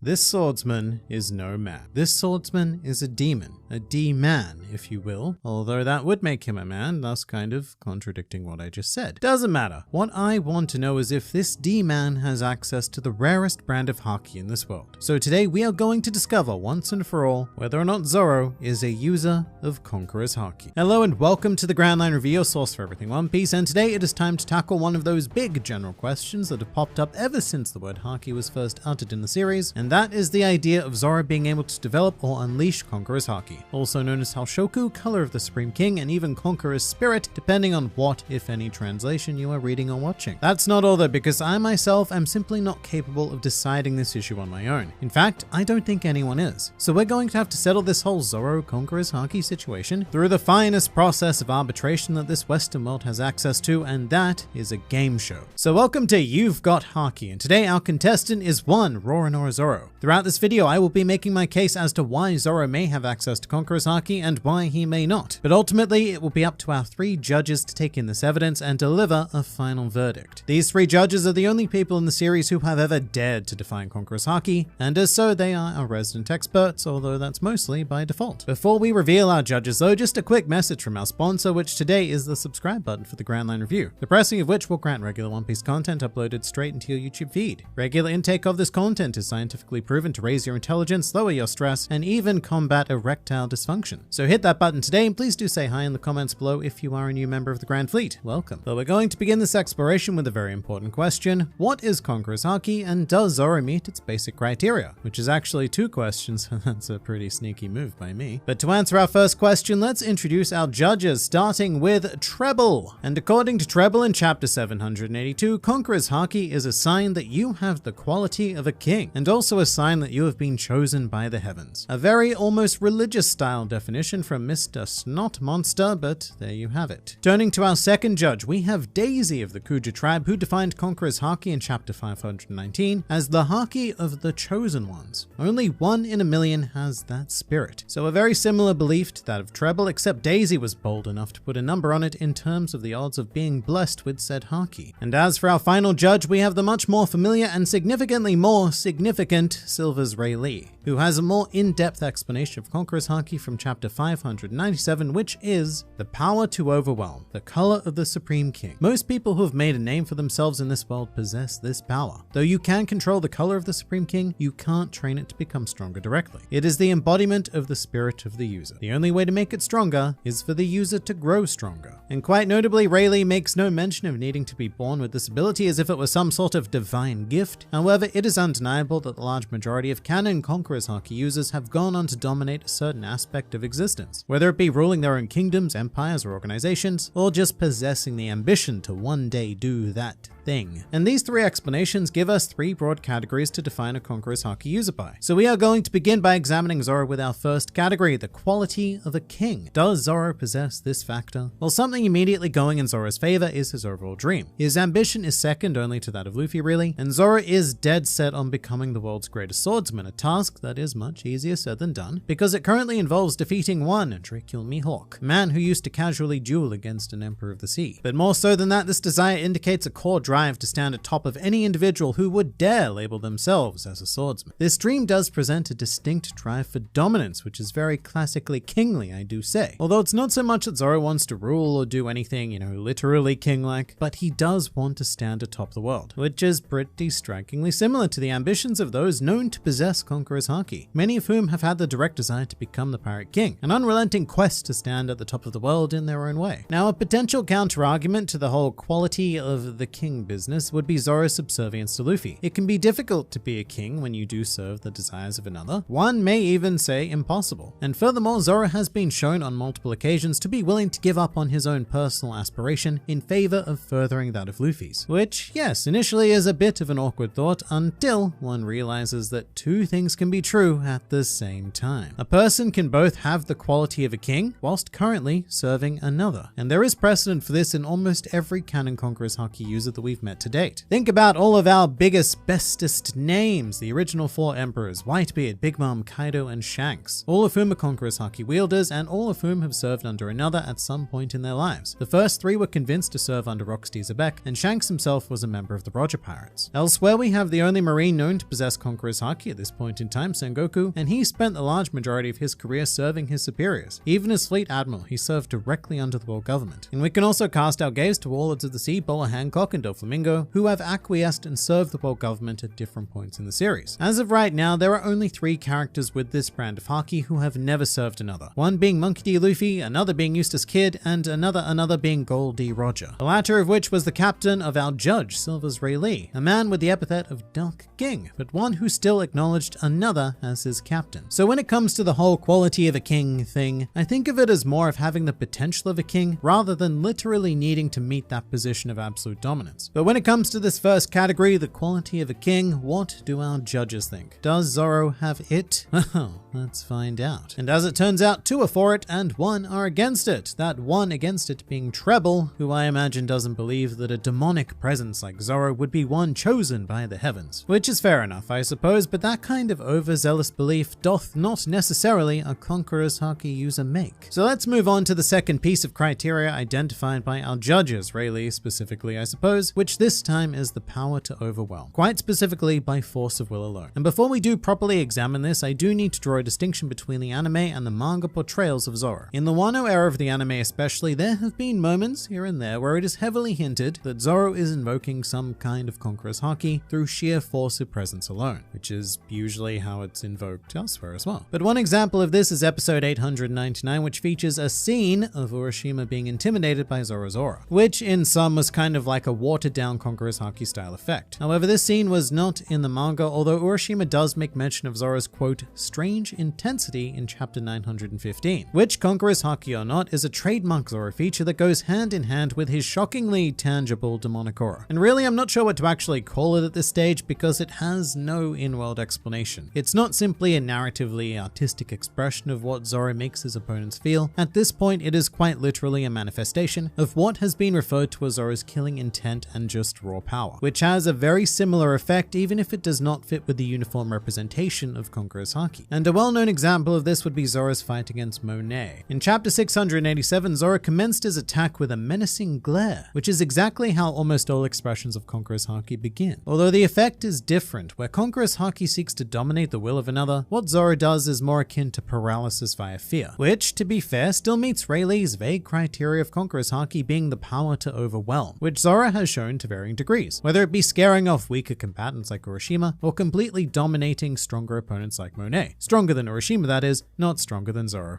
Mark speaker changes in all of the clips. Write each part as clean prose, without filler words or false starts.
Speaker 1: This swordsman is no man. This swordsman is a demon, a D-man, if you will, although that would make him a man, thus kind of contradicting what I just said. Doesn't matter. What I want to know is if this D-man has access to the rarest brand of haki in this world. So today we are going to discover once and for all whether or not Zoro is a user of Conqueror's Haki. Hello and welcome to the Grand Line Review, your source for everything One Piece, and today it is time to tackle one of those big general questions that have popped up ever since the word haki was first uttered in the series, and that is the idea of Zoro being able to develop or unleash Conqueror's Haki, also known as Halshoku, Color of the Supreme King, and even Conqueror's Spirit, depending on what, if any, translation you are reading or watching. That's not all though, because I myself am simply not capable of deciding this issue on my own. In fact, I don't think anyone is. So we're going to have to settle this whole Zoro Conqueror's Haki situation through the finest process of arbitration that this Western world has access to, and that is a game show. So welcome to You've Got Haki, and today our contestant is one Roronoa Zoro. Throughout this video, I will be making my case as to why Zoro may have access to Conqueror's Haki and why he may not. But ultimately, it will be up to our three judges to take in this evidence and deliver a final verdict. These three judges are the only people in the series who have ever dared to define Conqueror's Haki, and as so, they are our resident experts, although that's mostly by default. Before we reveal our judges though, just a quick message from our sponsor, which today is the subscribe button for the Grand Line Review, the pressing of which will grant regular One Piece content uploaded straight into your YouTube feed. Regular intake of this content is scientifically proven to raise your intelligence, lower your stress, and even combat erectile dysfunction. So hit that button today, and please do say hi in the comments below if you are a new member of the Grand Fleet. Welcome. But we're going to begin this exploration with a very important question. What is Conqueror's Haki, and does Zoro meet its basic criteria? Which is actually two questions, that's a pretty sneaky move by me. But to answer our first question, let's introduce our judges, starting with Treble. And according to Treble in chapter 782, Conqueror's Haki is a sign that you have the quality of a king, and also a sign that you have been chosen by the heavens. A very almost religious style definition from Mr. Snot Monster, but there you have it. Turning to our second judge, we have Daisy of the Kuja tribe, who defined Conqueror's Haki in chapter 519 as the Haki of the chosen ones. Only 1 in a million has that spirit. So a very similar belief to that of Treble, except Daisy was bold enough to put a number on it in terms of the odds of being blessed with said Haki. And as for our final judge, we have the much more familiar and significantly more significant Silver's Rayleigh, who has a more in-depth explanation of Conqueror's Haki from chapter 597, which is the power to overwhelm, the color of the Supreme King. Most people who have made a name for themselves in this world possess this power. Though you can control the color of the Supreme King, you can't train it to become stronger directly. It is the embodiment of the spirit of the user. The only way to make it stronger is for the user to grow stronger. And quite notably, Rayleigh makes no mention of needing to be born with this ability as if it was some sort of divine gift. However, it is undeniable that the large majority of canon Conqueror's Haki users have gone on to dominate a certain aspect of existence, whether it be ruling their own kingdoms, empires, or organizations, or just possessing the ambition to one day do that thing. And these three explanations give us three broad categories to define a Conqueror's Haki user by. So we are going to begin by examining Zoro with our first category, the quality of a king. Does Zoro possess this factor? Well, something immediately going in Zoro's favor is his overall dream. His ambition is second only to that of Luffy really, and Zoro is dead set on becoming the world's greatest swordsman, a task that is much easier said than done, because it currently involves defeating one Drakeul Mihawk, a man who used to casually duel against an Emperor of the Sea. But more so than that, this desire indicates a core drive to stand atop of any individual who would dare label themselves as a swordsman. This dream does present a distinct drive for dominance, which is very classically kingly, I do say. Although it's not so much that Zoro wants to rule or do anything, literally king-like, but he does want to stand atop the world, which is pretty strikingly similar to the ambitions of those known to possess Conqueror's Haki, many of whom have had the direct desire to become the Pirate King, an unrelenting quest to stand at the top of the world in their own way. Now, a potential counter-argument to the whole quality of the king business would be Zoro's subservience to Luffy. It can be difficult to be a king when you do serve the desires of another. One may even say impossible. And furthermore, Zoro has been shown on multiple occasions to be willing to give up on his own personal aspiration in favor of furthering that of Luffy's. Which, yes, initially is a bit of an awkward thought until one realizes that two things can be true at the same time. A person can both have the quality of a king whilst currently serving another. And there is precedent for this in almost every canon Conqueror's Haki user that we we've met to date. Think about all of our biggest, bestest names, the original 4 emperors, Whitebeard, Big Mom, Kaido, and Shanks, all of whom are Conqueror's Haki wielders and all of whom have served under another at some point in their lives. The first 3 were convinced to serve under Rocksteady Zebek, and Shanks himself was a member of the Roger Pirates. Elsewhere, we have the only Marine known to possess Conqueror's Haki at this point in time, Sengoku, and he spent the large majority of his career serving his superiors. Even as Fleet Admiral, he served directly under the world government. And we can also cast our gaze to Warlords of the Sea, Bowler Hancock, and Doflamingo, who have acquiesced and served the world government at different points in the series. As of right now, there are only 3 characters with this brand of Haki who have never served another. One being Monkey D. Luffy, another being Eustace Kid, and another being Gold D. Roger. The latter of which was the captain of our judge, Silver's Ray Lee, a man with the epithet of Dark King, but one who still acknowledged another as his captain. So when it comes to the whole quality of a king thing, I think of it as more of having the potential of a king rather than literally needing to meet that position of absolute dominance. But when it comes to this first category, the quality of a king, what do our judges think? Does Zoro have it? Well, let's find out. And as it turns out, 2 are for it and 1 are against it. That 1 against it being Treble, who I imagine doesn't believe that a demonic presence like Zoro would be one chosen by the heavens. Which is fair enough, I suppose, but that kind of overzealous belief doth not necessarily a Conqueror's Haki user make. So let's move on to the second piece of criteria identified by our judges, Rayleigh specifically I suppose, which this time is the power to overwhelm, quite specifically by force of will alone. And before we do properly examine this, I do need to draw a distinction between the anime and the manga portrayals of Zoro. In the Wano era of the anime especially, there have been moments here and there where it is heavily hinted that Zoro is invoking some kind of Conqueror's Haki through sheer force of presence alone, which is usually how it's invoked elsewhere as well. But one example of this is episode 899, which features a scene of Urashima being intimidated by Zoro's aura, which in some was kind of like a watered down Conqueror's Haki style effect. However, this scene was not in the manga, although Urashima does make mention of Zoro's quote, strange intensity in chapter 915, which Conqueror's Haki or not is a trademark Zoro feature that goes hand in hand with his shockingly tangible demonic aura. And really, I'm not sure what to actually call it at this stage because it has no in-world explanation. It's not simply a narratively artistic expression of what Zoro makes his opponents feel. At this point, it is quite literally a manifestation of what has been referred to as Zoro's killing intent and just raw power, which has a very similar effect even if it does not fit with the uniform representation of Conqueror's Haki. And a well-known example of this would be Zoro's fight against Monet. In chapter 687, Zoro commenced his attack with a menacing glare, which is exactly how almost all expressions of Conqueror's Haki begin. Although the effect is different, where Conqueror's Haki seeks to dominate the will of another, what Zoro does is more akin to paralysis via fear, which, to be fair, still meets Rayleigh's vague criteria of Conqueror's Haki being the power to overwhelm, which Zoro has shown to varying degrees, whether it be scaring off weaker combatants like Urashima, or completely dominating stronger opponents like Monet. Stronger than Urashima, that is, not stronger than Zoro.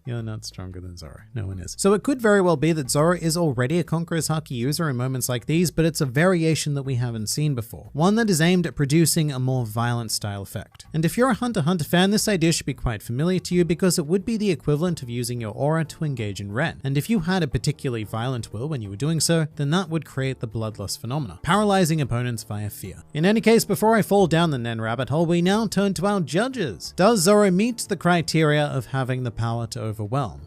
Speaker 1: You're not stronger than Zoro. No one is. So it could very well be that Zoro is already a Conqueror's Haki user in moments like these, but it's a variation that we haven't seen before. One that is aimed at producing a more violent style effect. And if you're a Hunter x Hunter fan, this idea should be quite familiar to you because it would be the equivalent of using your aura to engage in Ren. And if you had a particularly violent will when you were doing so, then that would create the bloodlust phenomena, paralyzing opponents via fear. In any case, before I fall down the Nen rabbit hole, we now turn to our judges. Does Zoro meet the criteria of having the power to overwhelm?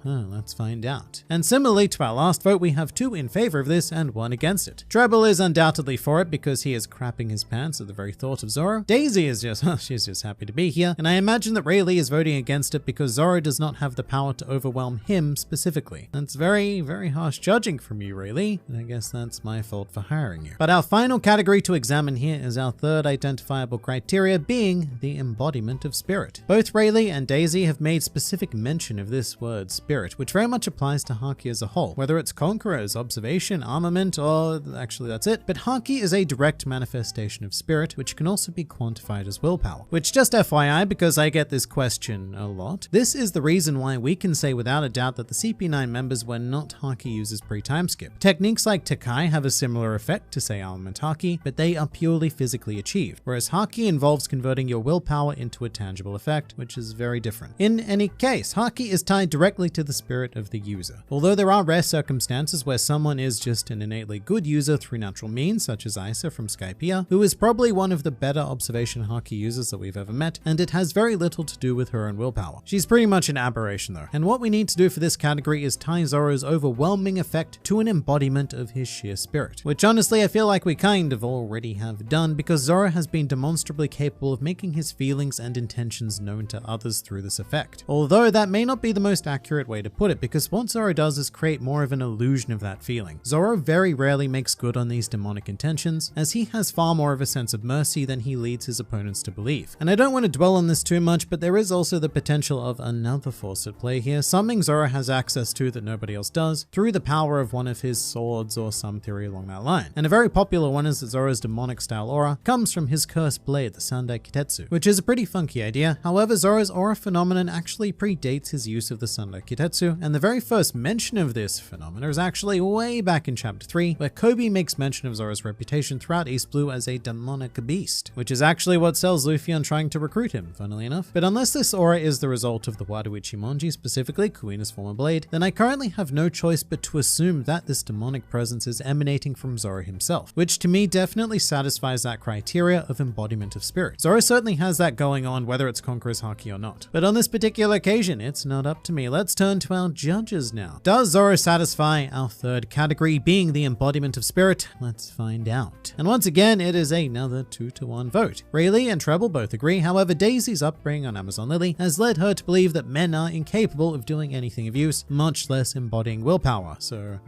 Speaker 1: Let's find out. And similarly to our last vote, we have 2 in favor of this and 1 against it. Treble is undoubtedly for it because he is crapping his pants at the very thought of Zoro. Daisy is just, she's just happy to be here. And I imagine that Rayleigh is voting against it because Zoro does not have the power to overwhelm him specifically. That's very, very harsh judging from you, Rayleigh. And I guess that's my fault for hiring you. But our final category to examine here is our third identifiable criteria, being the embodiment of spirit. Both Rayleigh and Daisy have made specific mention of this word spirit, which very much applies to Haki as a whole, whether it's conquerors, observation, armament, or actually that's it. But Haki is a direct manifestation of spirit, which can also be quantified as willpower, which, just FYI, because I get this question a lot, this is the reason why we can say without a doubt that the CP9 members were not Haki users pre-time skip. Techniques like Takai have a similar effect to, say, armament Haki, but they are purely physically achieved, whereas Haki involves converting your willpower into a tangible effect, which is very different. In any case, Haki is tied directly to the spirit of the user. Although there are rare circumstances where someone is just an innately good user through natural means, such as Isa from Skypiea, who is probably one of the better observation haki users that we've ever met, and it has very little to do with her own willpower. She's pretty much an aberration though, and what we need to do for this category is tie Zoro's overwhelming effect to an embodiment of his sheer spirit, which honestly I feel like we kind of already have done, because Zoro has been demonstrably capable of making his feelings and intentions known to others through this effect. Although that may not be the most accurate way to put it, because what Zoro does is create more of an illusion of that feeling. Zoro very rarely makes good on these demonic intentions, as he has far more of a sense of mercy than he leads his opponents to believe. And I don't want to dwell on this too much, but there is also the potential of another force at play here, something Zoro has access to that nobody else does, through the power of one of his swords or some theory along that line. And a very popular one is that Zoro's demonic style aura comes from his cursed blade, the Sandai Kitetsu, which is a pretty funky idea. However, Zoro's aura phenomenon actually predates his use of the Sandai Kitetsu, and the very first mention of this phenomenon is actually way back in chapter 3, where Kobe makes mention of Zoro's reputation throughout East Blue as a demonic beast, which is actually what sells Luffy on trying to recruit him, funnily enough. But unless this aura is the result of the Wado Ichimonji, specifically Kuina's former blade, then I currently have no choice but to assume that this demonic presence is emanating from Zoro himself, which to me definitely satisfies that criteria of embodiment of spirit. Zoro certainly has that going on, whether it's Conqueror's Haki or not. But on this particular occasion, it's not up to me. Let's turn to our judges now. Does Zoro satisfy our third category, being the embodiment of spirit? Let's find out. And once again, it is another 2-to-1 vote. Rayleigh and Treble both agree. However, Daisy's upbringing on Amazon Lily has led her to believe that men are incapable of doing anything of use, much less embodying willpower. So,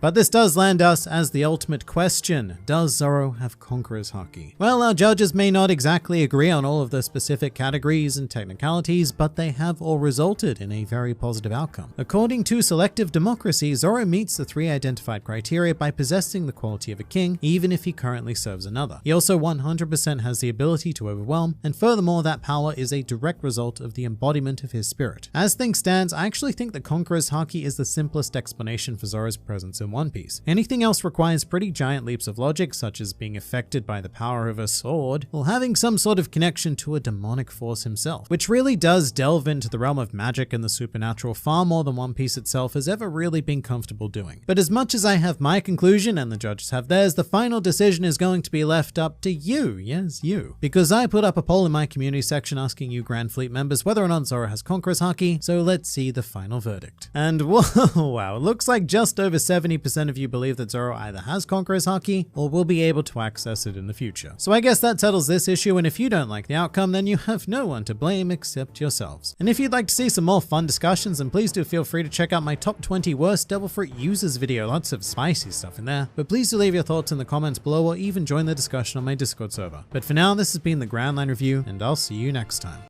Speaker 1: But this does land us as the ultimate question. Does Zoro have Conqueror's Haki? Well, our judges may not exactly agree on all of the specific categories and technicalities, but they have all resulted in a very positive outcome. According to Selective Democracy, Zoro meets the 3 identified criteria by possessing the quality of a king, even if he currently serves another. He also 100% has the ability to overwhelm, and furthermore, that power is a direct result of the embodiment of his spirit. As things stand, I actually think that Conqueror's Haki is the simplest explanation for Zoro's presence in One Piece. Anything else requires pretty giant leaps of logic, such as being affected by the power of a sword, or having some sort of connection to a demonic force himself, which really does delve into the realm of magic and the supernatural far more than One Piece itself has ever really been comfortable doing. But as much as I have my conclusion and the judges have theirs, the final decision is going to be left up to you. Yes, you. Because I put up a poll in my community section asking you Grand Fleet members whether or not Zoro has Conqueror's Haki, so let's see the final verdict. And whoa, wow, it looks like just over 70% of you believe that Zoro either has Conqueror's Haki or will be able to access it in the future. So I guess that settles this issue, and if you don't like the outcome, then you have no one to blame except yourselves. And if you'd like to see some more fun discussions, then please do feel free to check out my top 20 worst Devil Fruit users video. Lots of spicy stuff in there. But please do leave your thoughts in the comments below, or even join the discussion on my Discord server. But for now, this has been the Grand Line Review, and I'll see you next time.